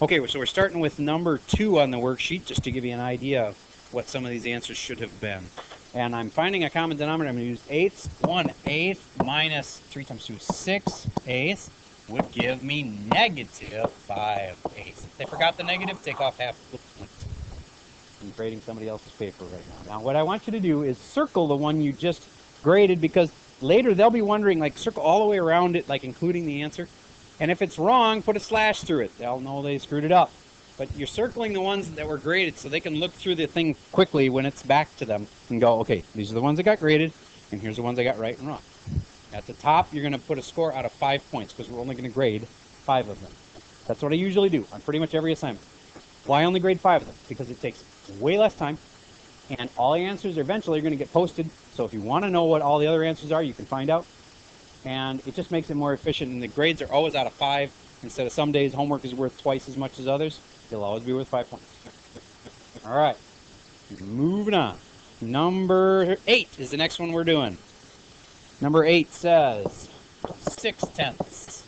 Okay, so we're starting with number 2 on the worksheet, just to give you an idea of what some of these answers should have been. And I'm finding a common denominator. I'm going to use eighths. 1/8 minus 3 times 2 is 6/8 would give me negative 5/8. If they forgot the negative, take off half the point. I'm grading somebody else's paper right now. Now, what I want you to do is circle the one you just graded, because later they'll be wondering, like, circle all the way around it, like including the answer. And if it's wrong, put a slash through it. They'll know they screwed it up. But you're circling the ones that were graded so they can look through the thing quickly when it's back to them and go, okay, these are the ones that got graded, and here's the ones I got right and wrong. At the top, you're going to put a score out of 5 points, because we're only going to grade 5 of them. That's what I usually do on pretty much every assignment. Why only grade 5 of them? Because it takes way less time, and all the answers are eventually going to get posted. So if you want to know what all the other answers are, you can find out. And it just makes it more efficient, and the grades are always out of 5. Instead of some days homework is worth twice as much as others, it'll always be worth 5 points. All right, moving on. Number 8 is the next one we're doing. Number 8 says 6/10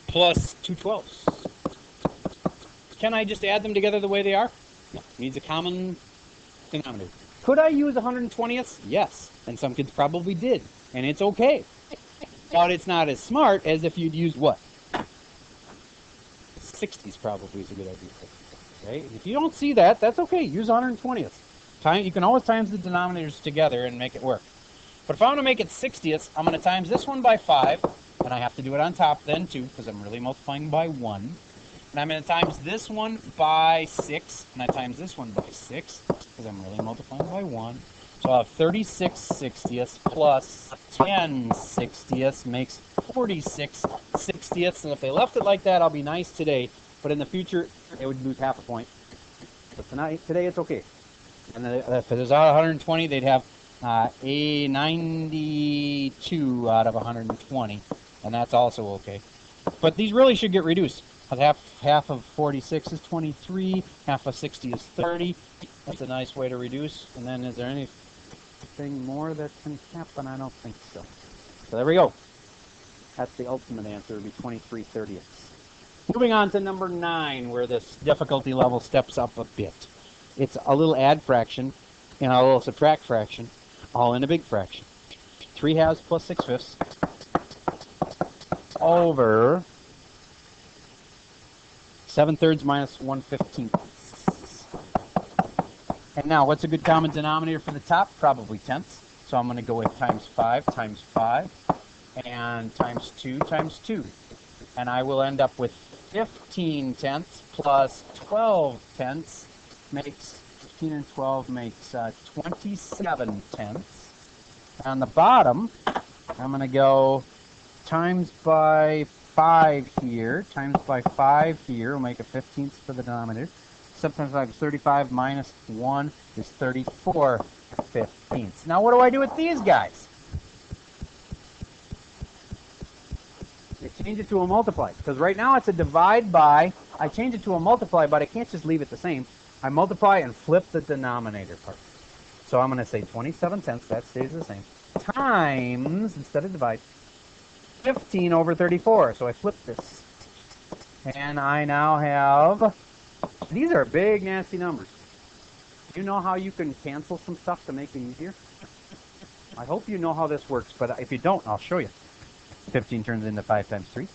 plus 2/12. Can I just add them together the way they are? No, needs a common denominator. Could I use 120ths? Yes, and some kids probably did, and it's okay. But it's not as smart as if you'd used what? 60s probably is a good idea. Okay? If you don't see that, that's okay. Use 120ths. You can always times the denominators together and make it work. But if I want to make it 60ths, I'm going to times this one by 5, and I have to do it on top then too, because I'm really multiplying by 1. And I'm going to times this one by 6, and I times this one by 6, because I'm really multiplying by 1. So I'll have 36/60ths plus 10/60ths makes 46/60ths. And if they left it like that, I'll be nice today. But in the future, they would lose half a point. But today it's okay. And if it was out of 120, they'd have a 92 out of 120. And that's also okay. But these really should get reduced. Half of 46 is 23. Half of 60 is 30. That's a nice way to reduce. And then is there anything more that can happen? I don't think so. So there we go. That's the ultimate answer. It would be 23/30. Moving on to number 9, where this difficulty level steps up a bit. It's a little add fraction and a little subtract fraction, all in a big fraction. 3/2 plus 6/5 over 7/3 minus 1/15. And now, what's a good common denominator for the top? Probably tenths. So I'm going to go with times 5 times 5 and times 2 times 2. And I will end up with 15/10 plus 12/10 makes 15 and 12 makes 27/10. On the bottom, I'm going to go times by 5 here, times by 5 here. We'll make a 15th for the denominator. 7 times 5 is 35 minus 1 is 34/15. Now what do I do with these guys? I change it to a multiply, because right now it's a divide by. I change it to a multiply, but I can't just leave it the same. I multiply and flip the denominator part. So I'm going to say 27/10, that stays the same, times, instead of divide, 15 over 34. So I flip this. And I now have, these are big, nasty numbers. Do you know how you can cancel some stuff to make it easier? I hope you know how this works, but if you don't, I'll show you. 15 turns into 5 times 3.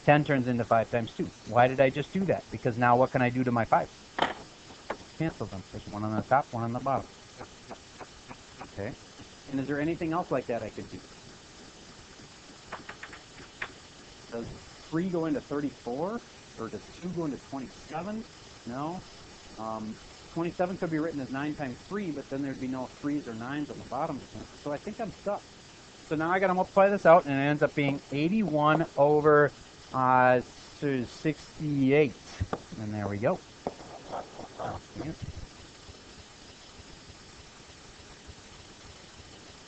10 turns into 5 times 2. Why did I just do that? Because now what can I do to my 5? Cancel them. There's one on the top, one on the bottom. Okay. And is there anything else like that I could do? Does 3 go into 34? Or does 2 go into 27? No. 27 could be written as 9 times 3, but then there'd be no 3s or 9s on the bottom. So I think I'm stuck. So now I got to multiply this out, and it ends up being 81 over 68. And there we go.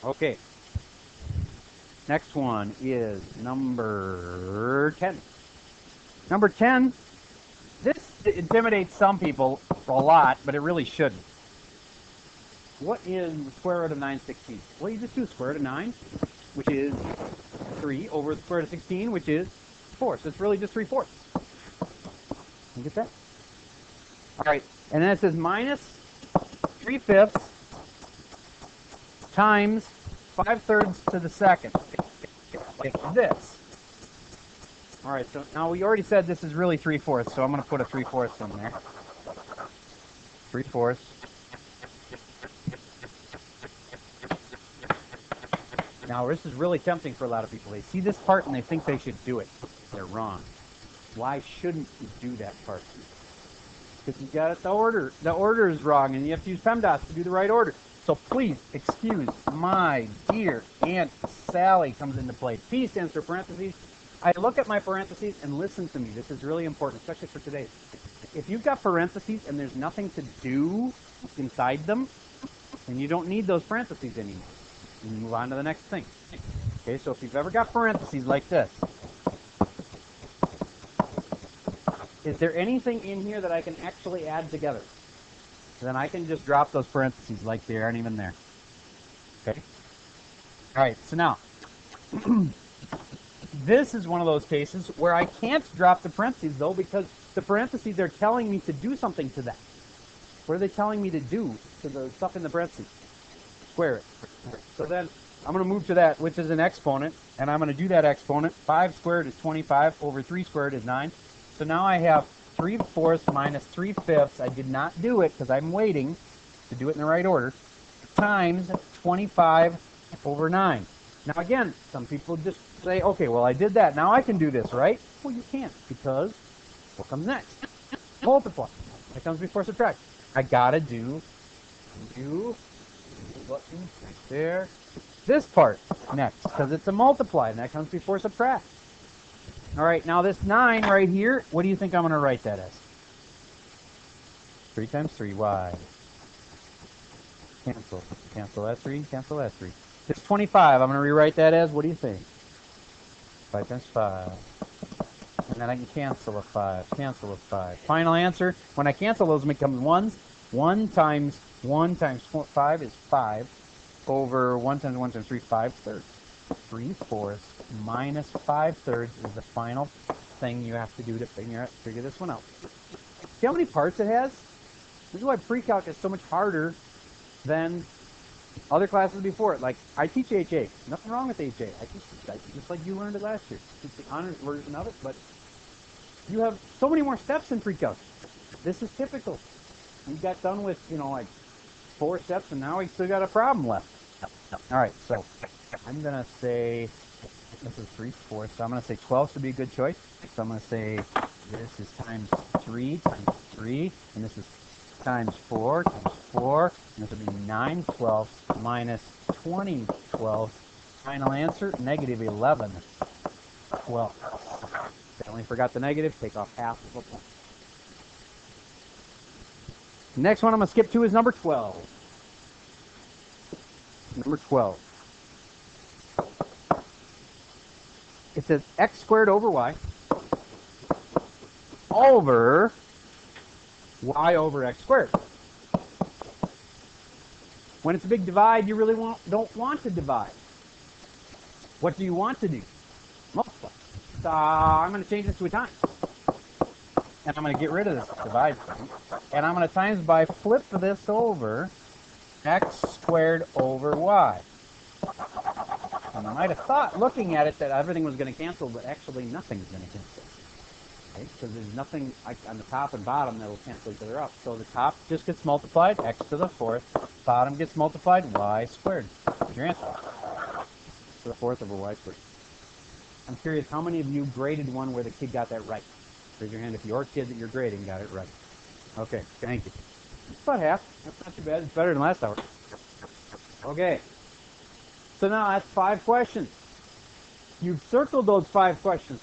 Okay. Next one is number 10. Number 10, this intimidates some people a lot, but it really shouldn't. What is the square root of 9/16? Well, you just do the square root of 9, which is 3, over the square root of 16, which is 4. So it's really just 3/4. You get that? All right, and then it says minus 3/5 times 5/3 to the second. Like this. All right, so now we already said this is really 3/4, so I'm going to put a 3/4 in there. 3/4. Now, this is really tempting for a lot of people. They see this part and they think they should do it. They're wrong. Why shouldn't you do that part? Because you got it the order. The order is wrong, and you have to use PEMDAS to do the right order. So please excuse my dear Aunt Sally comes into play. P stands for parentheses. I look at my parentheses and listen to me. This is really important, especially for today. If you've got parentheses and there's nothing to do inside them, then you don't need those parentheses anymore. You move on to the next thing. Okay, so if you've ever got parentheses like this, is there anything in here that I can actually add together? Then I can just drop those parentheses like they aren't even there. Okay? All right, so now, this is one of those cases where I can't drop the parentheses, though, because the parentheses are telling me to do something to that. What are they telling me to do to the stuff in the parentheses? Square it. So then I'm going to move to that, which is an exponent, and I'm going to do that exponent. 5 squared is 25 over 3 squared is 9. So now I have 3/4 minus 3/5. I did not do it because I'm waiting to do it in the right order. Times 25 over 9. Now again, some people just say, okay, well I did that. Now I can do this, right? Well, you can't, because what comes next? Multiply. That comes before subtract. I gotta do button right there. This part next, because it's a multiply, and that comes before subtract. All right, now this 9 right here, what do you think I'm going to write that as? 3 times 3, y. Cancel. Cancel that 3, cancel that 3. This 25, I'm going to rewrite that as, what do you think? 5 times 5. And then I can cancel a 5, cancel a 5. Final answer, when I cancel those, it becomes 1s. 1 times 5 is 5 over 1 times 1 times 3, 5/3. 3/4 minus 5/3 is the final thing you have to do to figure this one out. See how many parts it has? This is why Precalc is so much harder than other classes before it. Like, I teach HA. Nothing wrong with HA. I teach just like you learned it last year. It's the honors version of it, but you have so many more steps in Precalc. This is typical. You got done with, like 4 steps, and now we still got a problem left. All right, so I'm going to say, this is 3/4, so I'm going to say 12 would be a good choice. So I'm going to say this is times 3 times 3, and this is times 4 times 4, and this would be 9/12 minus 20/12. Final answer, negative 11/12. Definitely forgot the negative, take off half of a point. Next one I'm going to skip to is number 12. Number 12. It says x squared over y over y over x squared. When it's a big divide, you really don't want to divide. What do you want to do? Multiply. So I'm going to change this to a times. And I'm going to get rid of this divide thing. And I'm going to times by flip this over x squared over y. And I might have thought, looking at it, that everything was going to cancel, but actually nothing's going to cancel. Okay? Because there's nothing on the top and bottom that will cancel each other out. So the top just gets multiplied, x to the 4th. Bottom gets multiplied, y squared. That's your answer. X to the 4th over y squared. I'm curious, how many of you graded one where the kid got that right? Raise your hand if your kid that you're grading got it right. Okay, thank you. About half. That's not too bad. It's better than last hour. Okay. So now that's 5 questions. You've circled those 5 questions.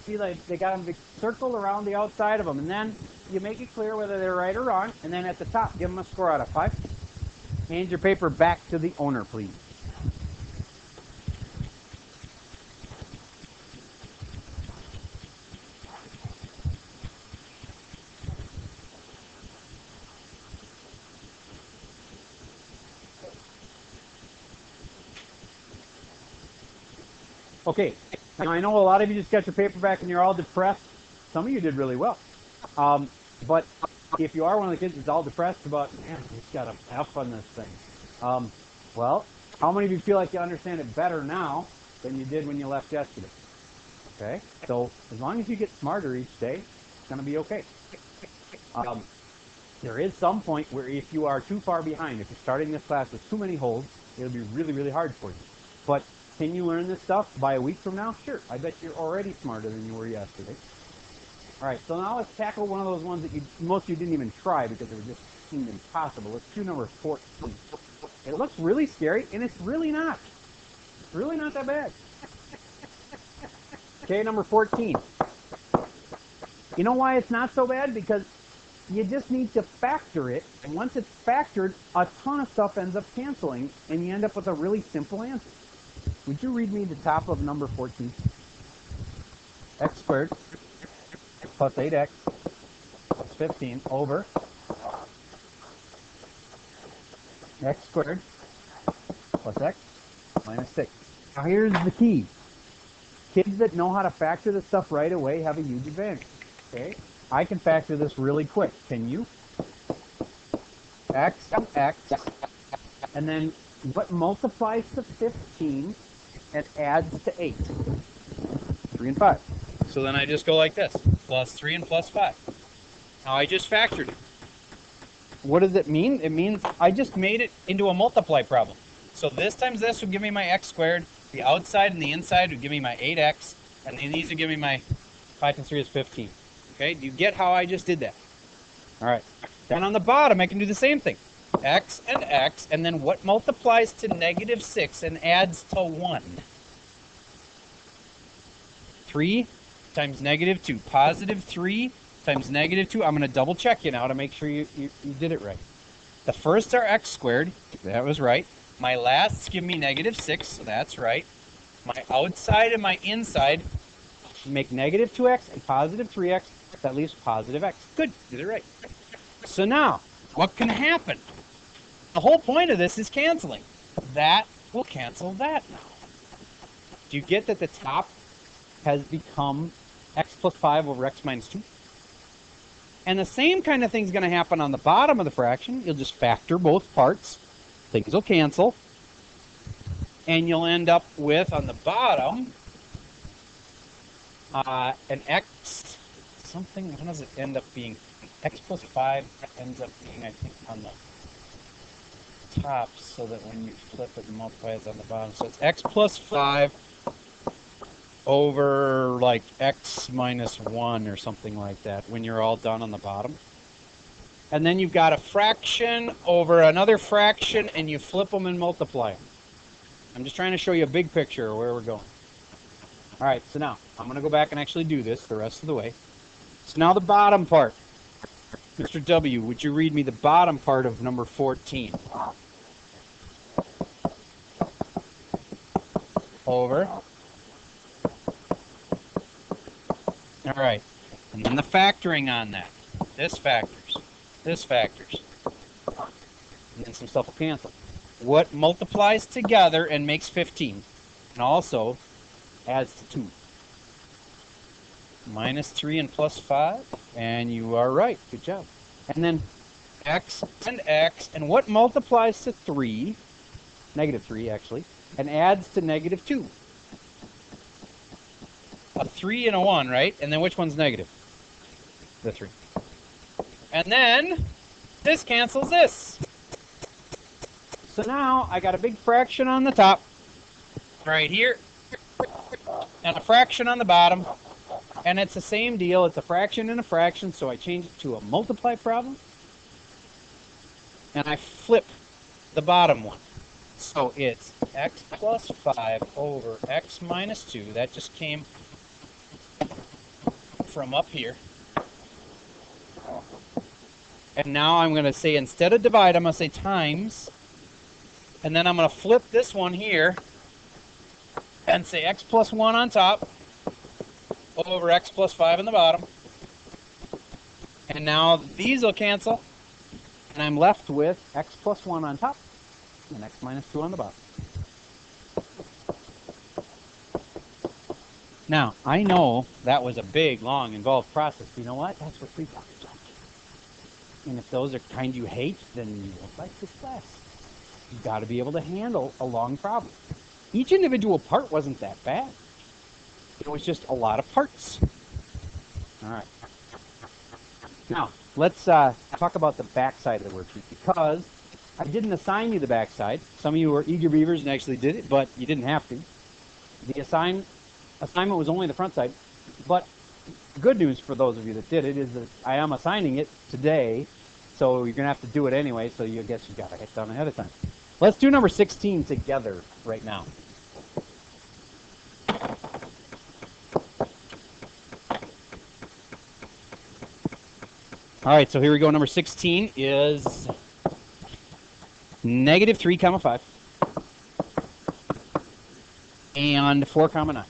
See, like they got them circled around the outside of them, and then you make it clear whether they're right or wrong, and then at the top, give them a score out of 5. Hand your paper back to the owner, please. Okay, now I know a lot of you just got your paper back and you're all depressed. some of you did really well. But if you are one of the kids that's all depressed about, man, I just got an F on this thing. Well, how many of you feel like you understand it better now than you did when you left yesterday? Okay, so as long as you get smarter each day, it's going to be okay. There is some point where if you are too far behind, if you're starting this class with too many holds, it'll be really, really hard for you. But can you learn this stuff by a week from now? Sure. I bet you're already smarter than you were yesterday. All right, so now let's tackle one of those ones that most of you didn't even try because it just seemed impossible. Let's do number 14. It looks really scary, and it's really not. It's really not that bad. Okay, number 14. You know why it's not so bad? Because you just need to factor it, and once it's factored, a ton of stuff ends up canceling, and you end up with a really simple answer. Would you read me the top of number 14? X squared plus 8x plus 15 over x squared plus x minus 6. Now here's the key. Kids that know how to factor this stuff right away have a huge advantage. Okay? I can factor this really quick. Can you? X and x. And then what multiplies to 15 and adds to 8? 3 and 5. So then I just go like this. Plus 3 and plus 5. Now I just factored it. What does it mean? It means I just made it into a multiply problem. So this times this would give me my x squared. The outside and the inside would give me my 8x. And then these would give me my 5 times 3 is 15. Okay, do you get how I just did that? All right. Then on the bottom, I can do the same thing. X, and then what multiplies to negative 6 and adds to 1? 3 times negative 2. Positive 3 times negative 2. I'm going to double check you now to make sure you did it right. The first are x squared. That was right. My lasts give me negative 6, so that's right. My outside and my inside make negative 2x and positive 3x. That leaves positive x. Good, did it right. So now, what can happen? The whole point of this is canceling. That will cancel that now. Do you get that the top has become x plus 5 over x minus 2? And the same kind of thing is going to happen on the bottom of the fraction. You'll just factor both parts. Things will cancel. And you'll end up with, on the bottom, an x something. What does it end up being? X plus 5 ends up being, I think, on the top, so that when you flip it and multiply it's on the bottom. So it's x plus 5 over like x minus 1 or something like that when you're all done on the bottom. And then you've got a fraction over another fraction, and you flip them and multiply them. I'm just trying to show you a big picture of where we're going. All right, so now I'm going to go back and actually do this the rest of the way. So now the bottom part. Mr. W, would you read me the bottom part of number 14? Over. All right, and then the factoring on that. This factors. This factors. And then some stuff will cancel. What multiplies together and makes 15? And also adds to 2. Minus 3 and plus 5. And you are right. Good job. And then x, and what multiplies to 3? Negative 3, actually. And adds to negative 2. A 3 and a 1, right? And then which one's negative? The 3. And then this cancels this. So now I got a big fraction on the top, right here, and a fraction on the bottom. And it's the same deal. It's a fraction and a fraction, so I change it to a multiply problem. And I flip the bottom one. So it's x plus 5 over x minus 2. That just came from up here. And now I'm going to say, instead of divide, I'm going to say times. And then I'm going to flip this one here and say x plus 1 on top over x plus 5 on the bottom. And now these will cancel. And I'm left with x plus 1 on top and x minus 2 on the bottom. Now, I know that was a big, long, involved process. But you know what? That's what Precalc is like. And if those are kind you hate, then you won't like this class. You've got to be able to handle a long problem. Each individual part wasn't that bad. It was just a lot of parts. All right. Now, let's talk about the backside of the worksheet, because I didn't assign you the backside. Some of you were eager beavers and actually did it, but you didn't have to. The assignment was only the front side, but good news for those of you that did it is that I am assigning it today, so you're going to have to do it anyway, so you guess you got to get done ahead of time. Let's do number 16 together right now. All right, so here we go. Number 16 is negative 3 comma 5 and 4 comma 9.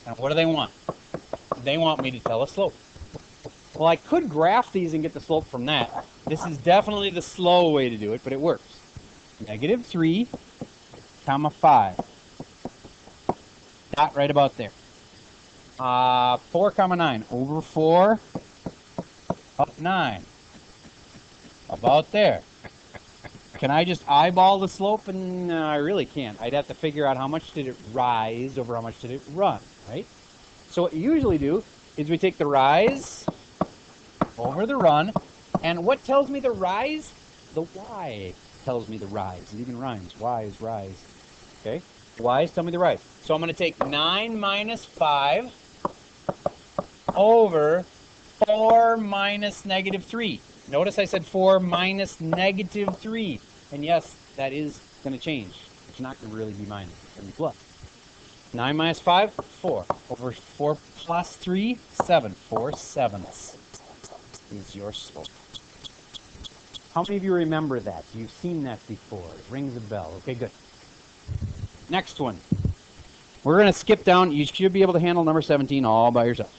Now, what do they want? They want me to tell a slope. Well, I could graph these and get the slope from that. This is definitely the slow way to do it, but it works. Negative 3 comma 5. Dot right about there. 4 comma 9 over 4 up 9. About there. Can I just eyeball the slope? And I really can't. I'd have to figure out how much did it rise over how much did it run, right? So what we usually do is we take the rise over the run, and what tells me the rise? The y tells me the rise. It even rhymes. Y is rise. Okay? Y's tell me the rise. So I'm going to take 9 minus 5 over 4 minus negative 3. Notice I said 4 minus negative 3. And yes, that is going to change. It's not going to really be minus. It's going to be plus. 9 minus 5, 4. Over 4 plus 3, 7. 4 sevenths is your slope. How many of you remember that? You've seen that before. It rings a bell. Okay, good. Next one. We're going to skip down. You should be able to handle number 17 all by yourself.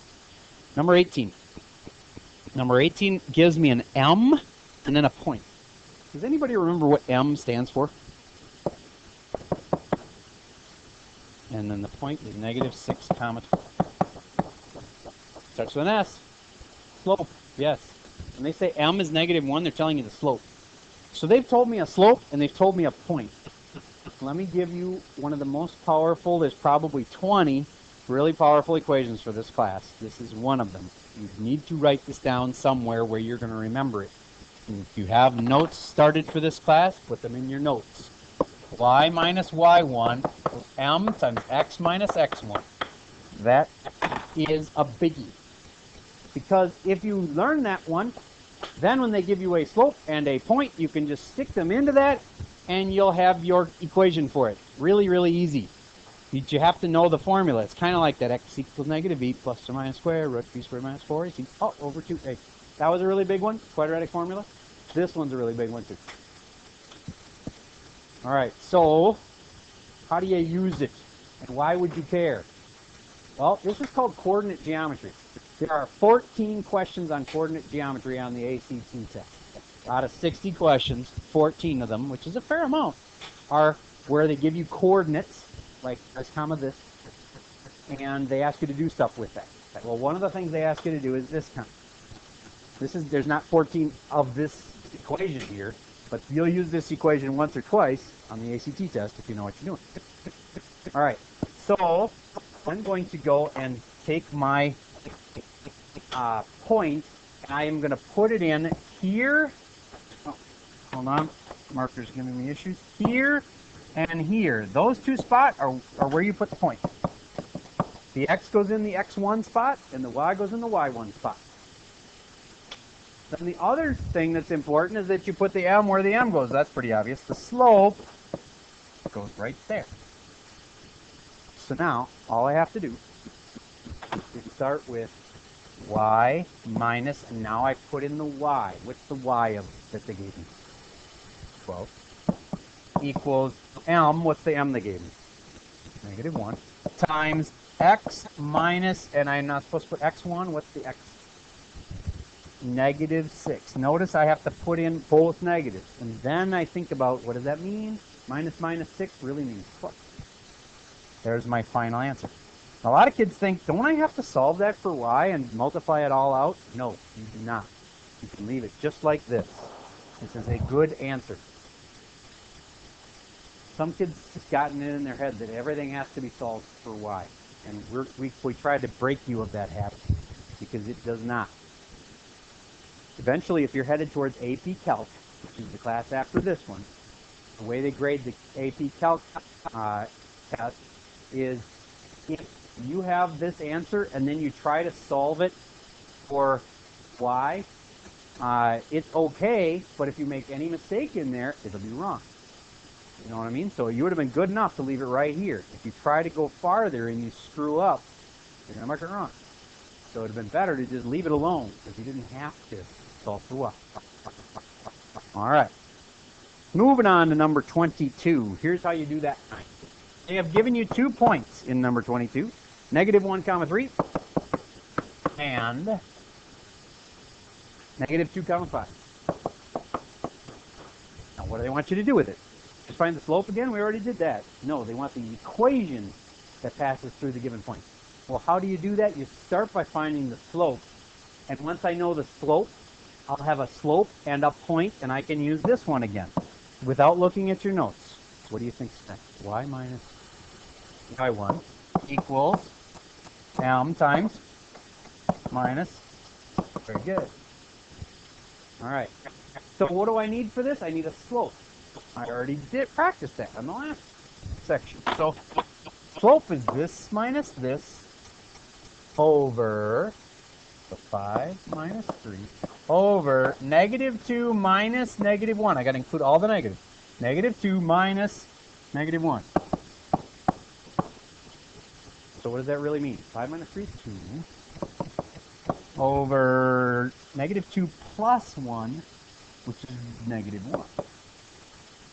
Number 18. Number 18 gives me an M and then a point. Does anybody remember what M stands for? And then the point is negative 6 comma 12. Starts with an S. Slope, yes. When they say M is negative 1, they're telling you the slope. So they've told me a slope and they've told me a point. Let me give you one of the most powerful. There's probably 20 really powerful equations for this class. This is one of them. You need to write this down somewhere where you're going to remember it. And if you have notes started for this class, put them in your notes. Y minus y1 equals m times x minus x1. That is a biggie. Because if you learn that one, then when they give you a slope and a point, you can just stick them into that and you'll have your equation for it. Really, really easy. You have to know the formula. It's kind of like that. X equals negative e plus or minus square root b squared minus 4ac over 2a. That was a really big one, quadratic formula. This one's a really big one too. All right, so how do you use it? And why would you care? Well, this is called coordinate geometry. There are 14 questions on coordinate geometry on the ACT test. Out of 60 questions, 14 of them, which is a fair amount, are where they give you coordinates, like this comma this, and they ask you to do stuff with that. Well, one of the things they ask you to do is this comma. There's not 14 of this equation here, but you'll use this equation once or twice on the ACT test if you know what you're doing. All right, so I'm going to go and take my point, and I am going to put it in here. Oh, hold on, marker's giving me issues. Here and here. Those two spots are where you put the point. The x goes in the x1 spot, and the y goes in the y1 spot. Then the other thing that's important is that you put the m where the m goes. That's pretty obvious. The slope goes right there. So now, all I have to do is start with y minus, and now I put in the y. What's the y of that they gave me? 12. Equals m. What's the m they gave me? Negative 1. Times x minus, and I'm not supposed to put x1. What's the x? Negative 6. Notice I have to put in both negatives. And then I think about, what does that mean? Minus minus 6 really means plus. There's my final answer. A lot of kids think, don't I have to solve that for y and multiply it all out? No, you do not. You can leave it just like this. This is a good answer. Some kids have gotten it in their head that everything has to be solved for y. And we tried to break you of that habit because it does not. Eventually, if you're headed towards AP Calc, which is the class after this one, the way they grade the AP Calc test is if you have this answer and then you try to solve it for y, it's okay, but if you make any mistake in there, it'll be wrong. You know what I mean? So you would have been good enough to leave it right here. If you try to go farther and you screw up, you're going to mark it wrong. So it would have been better to just leave it alone because you didn't have to solve for y. All right. Moving on to number 22. Here's how you do that. They have given you 2 points in number 22. -1, 3 and -2, 5. Now what do they want you to do with it? Just find the slope again? We already did that. No, they want the equation that passes through the given point. Well, how do you do that? You start by finding the slope. And once I know the slope, I'll have a slope and a point, and I can use this one again without looking at your notes. What do you think's next? Y minus y1 equals m times minus. Very good. All right. So what do I need for this? I need a slope. I already did practice that on the last section. So slope is this minus this over the 5 minus 3 over -2 minus -1. I got to include all the negatives. -2 minus -1. So what does that really mean? 5 minus 3 is 2 over -2 plus 1, which is -1.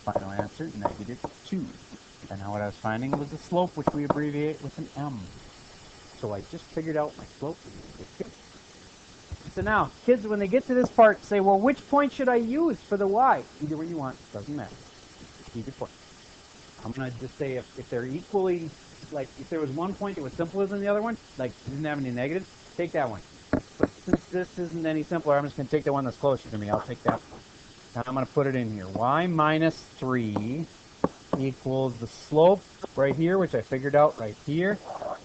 Final answer, -2. And now what I was finding was the slope, which we abbreviate with an m. So I just figured out my slope. So now, kids, when they get to this part, say, well, which point should I use for the y? Either one you want, doesn't matter. Either point. I'm going to just say if they're equally, like if there was one point that was simpler than the other one, like didn't have any negatives, take that one. But since this isn't any simpler, I'm just going to take the one that's closer to me. I'll take that one. And I'm going to put it in here. Y minus 3 equals the slope right here, which I figured out right here,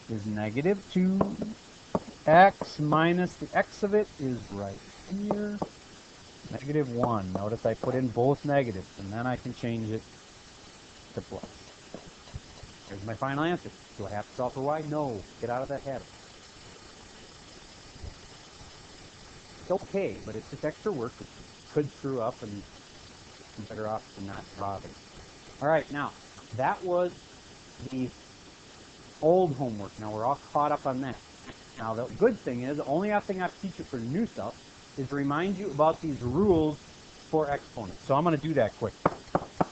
is -2. X minus the x of it is right here, -1. Notice I put in both negatives, and then I can change it to plus. Here's my final answer. Do I have to solve for y? No. Get out of that habit. It's okay, but it's just extra work. It could screw up, and I'm better off to not bother. All right, now, that was the old homework. Now, we're all caught up on that. Now, the good thing is, the only thing I have to teach you for new stuff is to remind you about these rules for exponents. So I'm going to do that quick.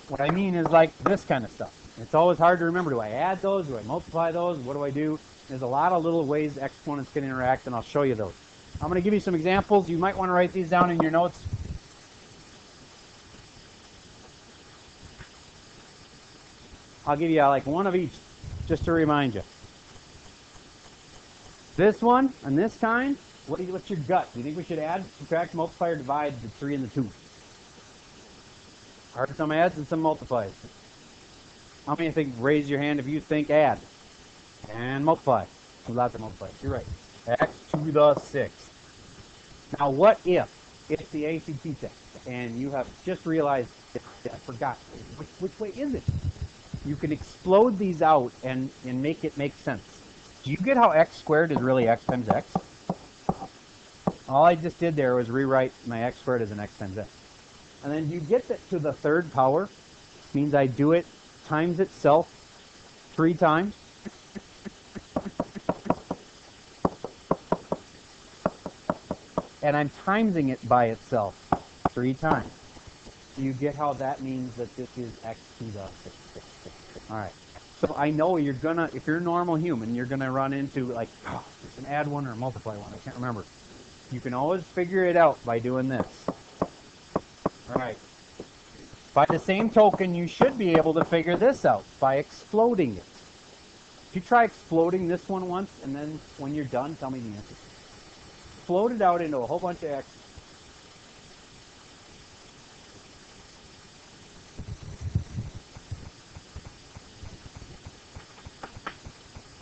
What I mean is like this kind of stuff. It's always hard to remember. Do I add those? Do I multiply those? What do I do? There's a lot of little ways exponents can interact, and I'll show you those. I'm going to give you some examples. You might want to write these down in your notes. I'll give you like one of each just to remind you. This one and this kind, what's your gut? Do you think we should add, subtract, multiply, or divide the 3 and the 2? Are some adds and some multiplies? How many think, raise your hand if you think add? And multiply. Lots of multiplies. You're right. X to the 6th. Now what if it's the ACT test and you have just realized, I forgot, which way is it? You can explode these out and make it make sense. Do you get how x squared is really x times x? All I just did there was rewrite my x squared as an x times x. And then you get that to the 3rd power, means I do it times itself 3 times. And I'm timesing it by itself 3 times. Do you get how that means that this is x to the 6th? All right. So I know you're gonna, if you're a normal human, you're gonna run into like, oh, it's an add one or a multiply one. I can't remember. You can always figure it out by doing this. All right. By the same token, you should be able to figure this out by exploding it. If you try exploding this one once, and then when you're done, tell me the answer. Float it out into a whole bunch of x.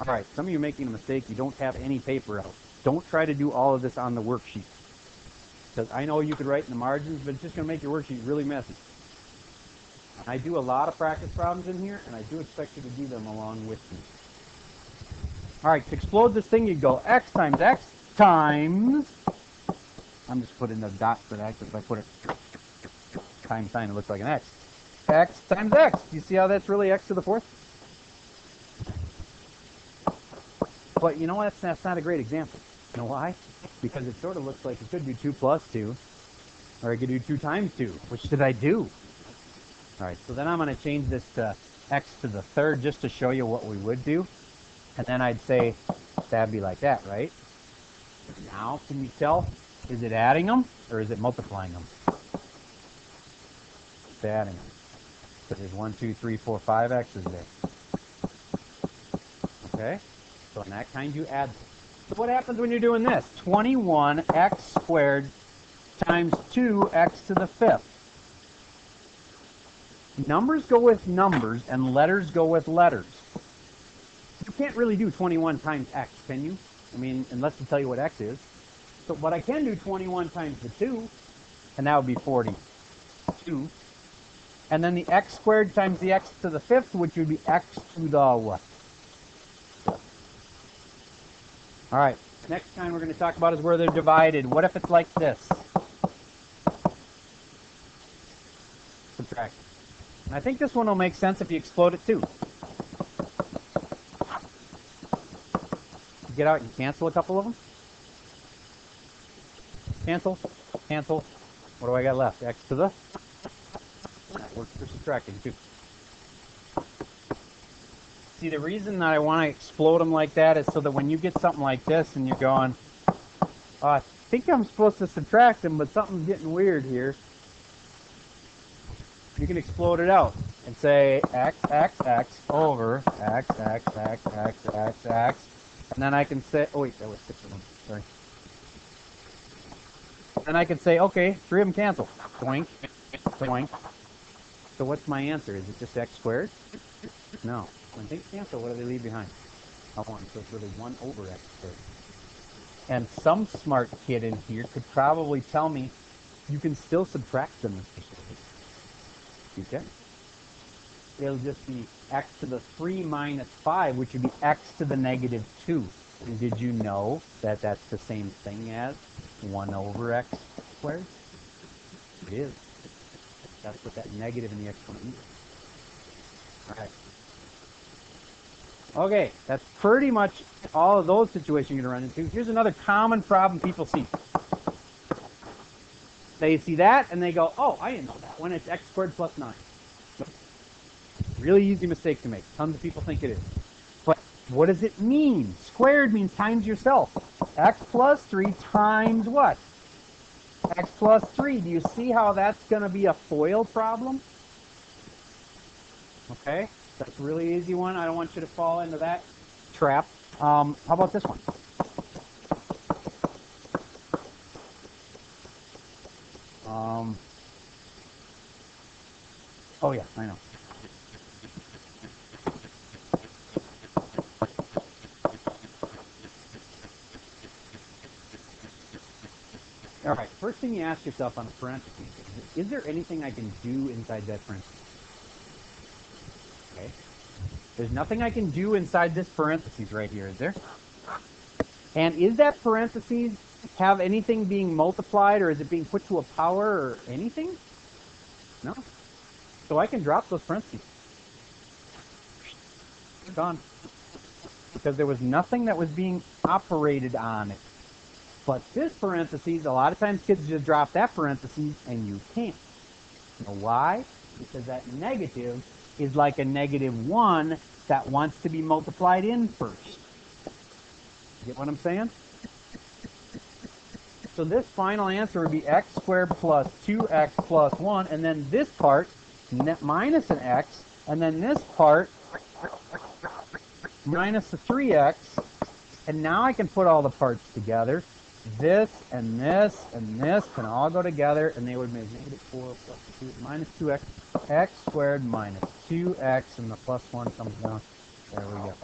All right, some of you are making a mistake. You don't have any paper out. Don't try to do all of this on the worksheet. Because I know you could write in the margins, but it's just going to make your worksheet really messy. I do a lot of practice problems in here, and I do expect you to do them along with me. All right, to explode this thing, you'd go x times, I'm just putting the dot for that, because if I put it times sign, it looks like an x. X times x. Do you see how that's really x to the fourth? But you know what? That's not a great example. You know why? Because it sort of looks like it could do 2 plus 2, or I could do 2 times 2. Which did I do? All right, so then I'm going to change this to x to the third just to show you what we would do. And then I'd say that'd be like that, right? Now, can you tell? Is it adding them or is it multiplying them? It's adding them. So there's 1, 2, 3, 4, 5 x's there. Okay? So in that kind, you add them. So what happens when you're doing this? 21x squared times 2x to the fifth. Numbers go with numbers and letters go with letters. You can't really do 21 times x, can you? I mean, unless I tell you what x is. So, but I can do 21 times the 2, and that would be 42. And then the x squared times the x to the fifth, which would be x to the what? All right, next time we're going to talk about is where they're divided. What if it's like this? Subtract. And I think this one will make sense if you explode it too. Get out and cancel a couple of them. Cancel, cancel. What do I got left? X to the? That works for subtracting too. See, the reason that I want to explode them like that is so that when you get something like this and you're going, oh, I think I'm supposed to subtract them, but something's getting weird here. You can explode it out and say x over x, and then I can say, oh wait, that was 6 of them, sorry. Then I can say, okay, 3 of them cancel. Boink, boink. So what's my answer? Is it just x squared? No. When things cancel, what do they leave behind? A 1, so it's really 1 over x squared. And some smart kid in here could probably tell me you can still subtract them, Mr. Stewart. Okay? It'll just be x to the 3 minus 5, which would be x to the negative 2. And did you know that that's the same thing as 1 over x squared? It is. That's what that negative in the exponent means. All right. Okay, that's pretty much all of those situations you're going to run into. Here's another common problem people see. They see that and they go, oh, I didn't know that, when it's x squared plus 9. Really easy mistake to make. Tons of people think it is. But what does it mean? Squared means times yourself. X plus 3 times what? X plus 3. Do you see how that's going to be a FOIL problem? Okay, that's a really easy one. I don't want you to fall into that trap. How about this one? Oh yeah, I know. All right, first thing you ask yourself on a parenthesis is there anything I can do inside that parenthesis? Okay. There's nothing I can do inside this parentheses right here, is there? And is that parentheses have anything being multiplied, or is it being put to a power or anything? No. So I can drop those parentheses. Gone. Because there was nothing that was being operated on it. But this parentheses, a lot of times kids just drop that parentheses and you can't. You know why? Because that negative is like a -1 that wants to be multiplied in first. Get what I'm saying? So this final answer would be x squared plus 2x plus 1, and then this part minus an x, and then this part minus the 3x, and now I can put all the parts together. This and this and this can all go together, and they would make negative 4 plus 2 minus 2x, x squared minus 2x, and the plus 1 comes down. There we go.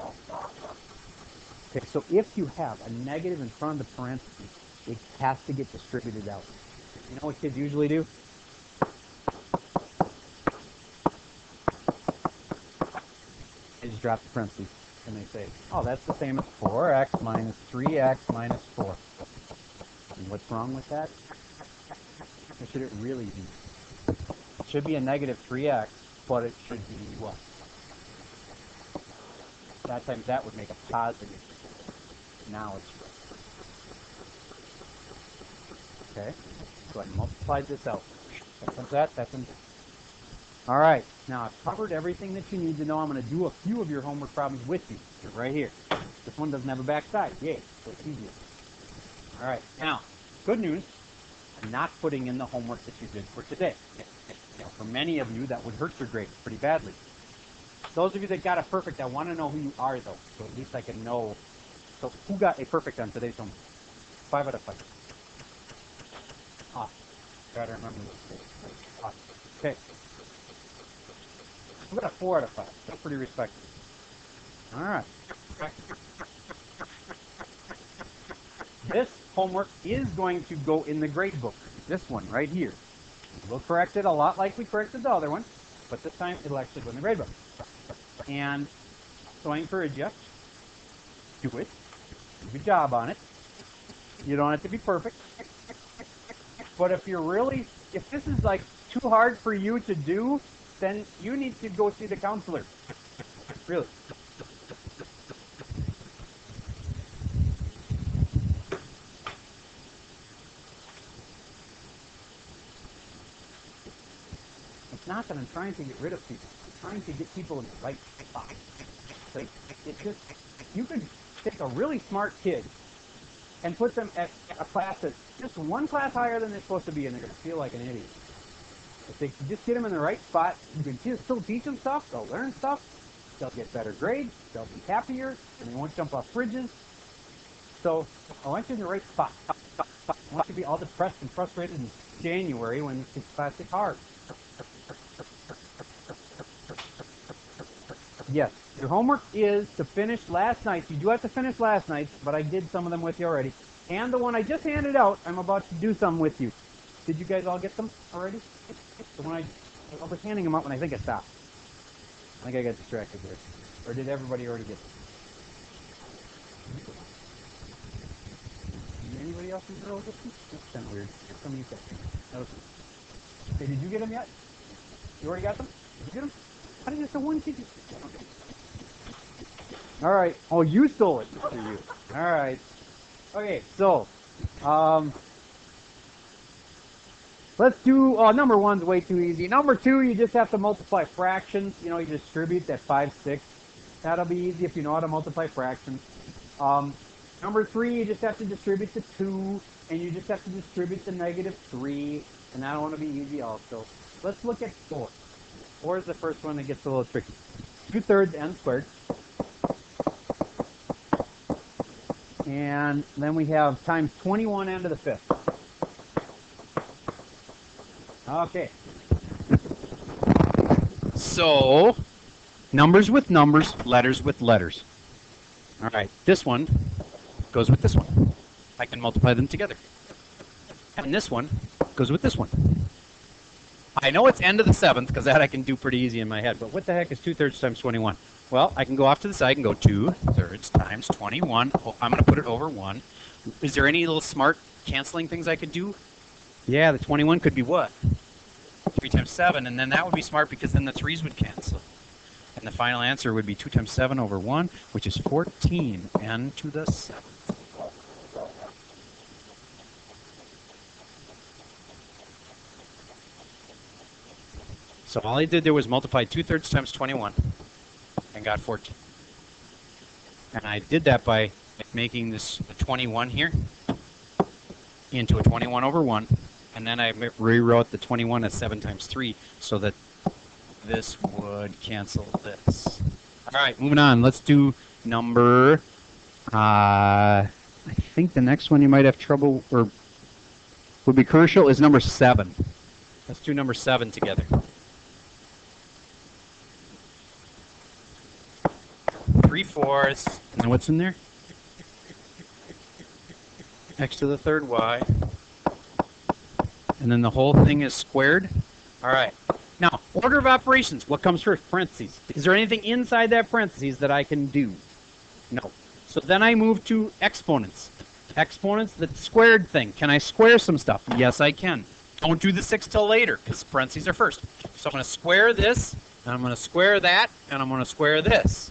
Okay, so if you have a negative in front of the parentheses, it has to get distributed out. You know what kids usually do? They just drop the parentheses, and they say, oh, that's the same as 4x minus 3x minus 4. And what's wrong with that? What should it really be? It should be a negative 3x, but it should be what? That times that would make a positive. Now it's okay. So I multiplied this out. That comes that comes that. All right. Now I've covered everything that you need to know. I'm going to do a few of your homework problems with you. They're right here. This one doesn't have a backside. Yay. So it's easier. All right. Now, good news. I'm not putting in the homework that you did for today. Now, for many of you, that would hurt your grades pretty badly. Those of you that got a perfect, I want to know who you are, though, so at least I can know. So who got a perfect on today's homework? 5 out of 5. Awesome. Gotta remember this. Awesome. Okay. Who got a 4 out of 5? That's pretty respectable. All right. This homework is going to go in the grade book. This one right here. We'll correct it a lot like we corrected the other one, but this time it'll actually go in the grade book. And so I encourage you, do it. Do a good job on it. You don't have to be perfect. But if this is like too hard for you to do, then you need to go see the counselor. Really. It's not that I'm trying to get rid of people. I'm trying to get people in the right spot. Like, it's just, you could take a really smart kid and put them at a class that's just one class higher than they're supposed to be, and they're going to feel like an idiot. If they just get them in the right spot, you can still teach them stuff, they'll learn stuff, they'll get better grades, they'll be happier, and they won't jump off bridges. So I want you in the right spot. I want you to be all depressed and frustrated in January when this class gets hard. Yes, your homework is to finish last night's. You do have to finish last night's, but I did some of them with you already. And the one I just handed out, I'm about to do some with you. Did you guys all get them already? The one I was handing them out when I think I stopped. I think I got distracted there. Or did everybody already get them? Did anybody else get them? That's kind of weird. Some of you said. Okay, did you get them yet? You already got them? Did you get them? How did just the one kid? All right. Oh, you stole it for you. All right. Okay, so let's do. Number one's way too easy. Number two, you just have to multiply fractions. You know, you distribute that 5, 6. That'll be easy if you know how to multiply fractions. Number three, you just have to distribute the 2, and you just have to distribute the negative 3, and that'll want to be easy also. Let's look at 4. 4 is the first one that gets a little tricky. 2/3 n squared. And then we have times 21 n to the 5th. Okay. So, numbers with numbers, letters with letters. All right, this one goes with this one. I can multiply them together. And this one goes with this one. I know it's n to the 7th, because that I can do pretty easy in my head, but what the heck is 2/3 times 21? Well, I can go off to the side and go 2/3 times 21. Oh, I'm going to put it over 1. Is there any little smart canceling things I could do? Yeah, the 21 could be what? 3 times 7, and then that would be smart because then the 3's would cancel. And the final answer would be 2 times 7 over 1, which is 14 n to the 7th. So all I did there was multiply 2/3 times 21 and got 14. And I did that by making this a 21 here into a 21 over 1. And then I rewrote the 21 as 7 times 3 so that this would cancel this. All right, moving on. Let's do number, I think the next one you might have trouble, or would be crucial, is number 7. Let's do number 7 together. 3/4, and what's in there? X to the third y. And then the whole thing is squared. All right. Now, order of operations. What comes first? Parentheses. Is there anything inside that parentheses that I can do? No. So then I move to exponents. Exponents, the squared thing. Can I square some stuff? Yes, I can. Don't do the 6 till later, because parentheses are first. So I'm going to square this, and I'm going to square that, and I'm going to square this.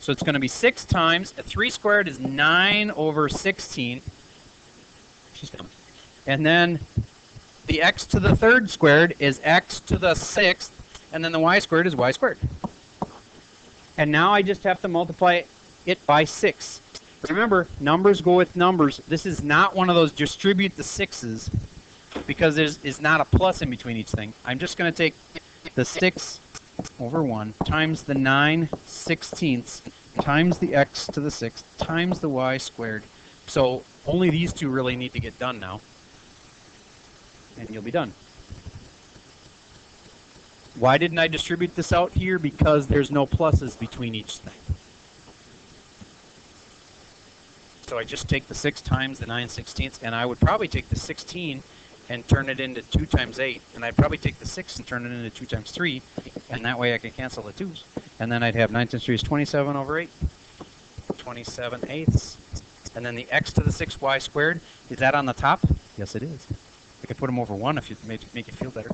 So it's going to be 6 times, 3 squared is 9/16. She's coming. And then the x to the third squared is x to the 6th, and then the y squared is y squared. And now I just have to multiply it by 6. Remember, numbers go with numbers. This is not one of those distribute the 6s, because there's not a plus in between each thing. I'm just going to take the 6/1 times the 9/16 times the x to the 6th times the y squared. So only these two really need to get done now, and you'll be done. Why didn't I distribute this out here? Because there's no pluses between each thing. So I just take the 6 times the 9/16, and I would probably take the 16 and turn it into 2 times 8, and I'd probably take the 6 and turn it into 2 times 3, and that way I can cancel the 2's. And then I'd have 9 times 3 is 27/8, 27/8. And then the x to the 6y squared, is that on the top? Yes, it is. I could put them over 1 if you make it feel better.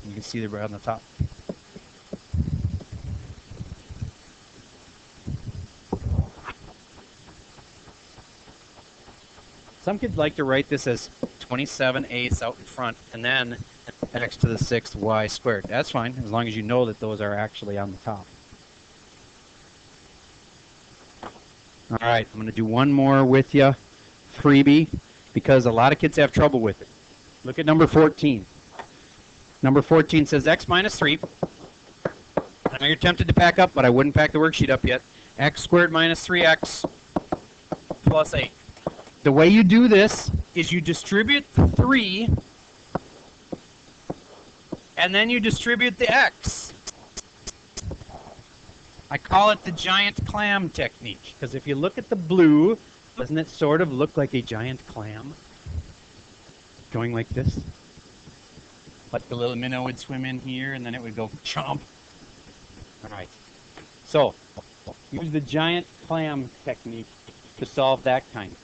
You can see they're right on the top. Some kids like to write this as 27/8 out in front, and then x to the 6th y squared. That's fine, as long as you know that those are actually on the top. All right, I'm going to do one more with you, freebie, because a lot of kids have trouble with it. Look at number 14. Number 14 says x minus 3. I know you're tempted to pack up, but I wouldn't pack the worksheet up yet. X squared minus 3x plus 8. The way you do this is you distribute the 3, and then you distribute the x. I call it the giant clam technique, because if you look at the blue, doesn't it sort of look like a giant clam? Going like this. Like the little minnow would swim in here, and then it would go chomp. All right. So, use the giant clam technique to solve that kind.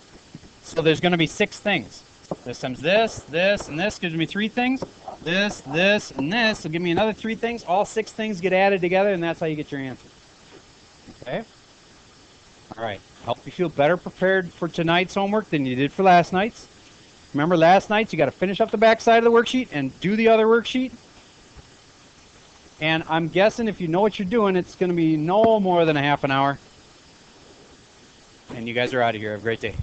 So there's going to be 6 things. This times this, this, and this gives me 3 things. This, this, and this will give me another 3 things. All 6 things get added together, and that's how you get your answer. Okay? All right. Help you feel better prepared for tonight's homework than you did for last night's. Remember last night's, you got to finish up the back side of the worksheet and do the other worksheet. And I'm guessing if you know what you're doing, it's going to be no more than a half an hour. And you guys are out of here. Have a great day.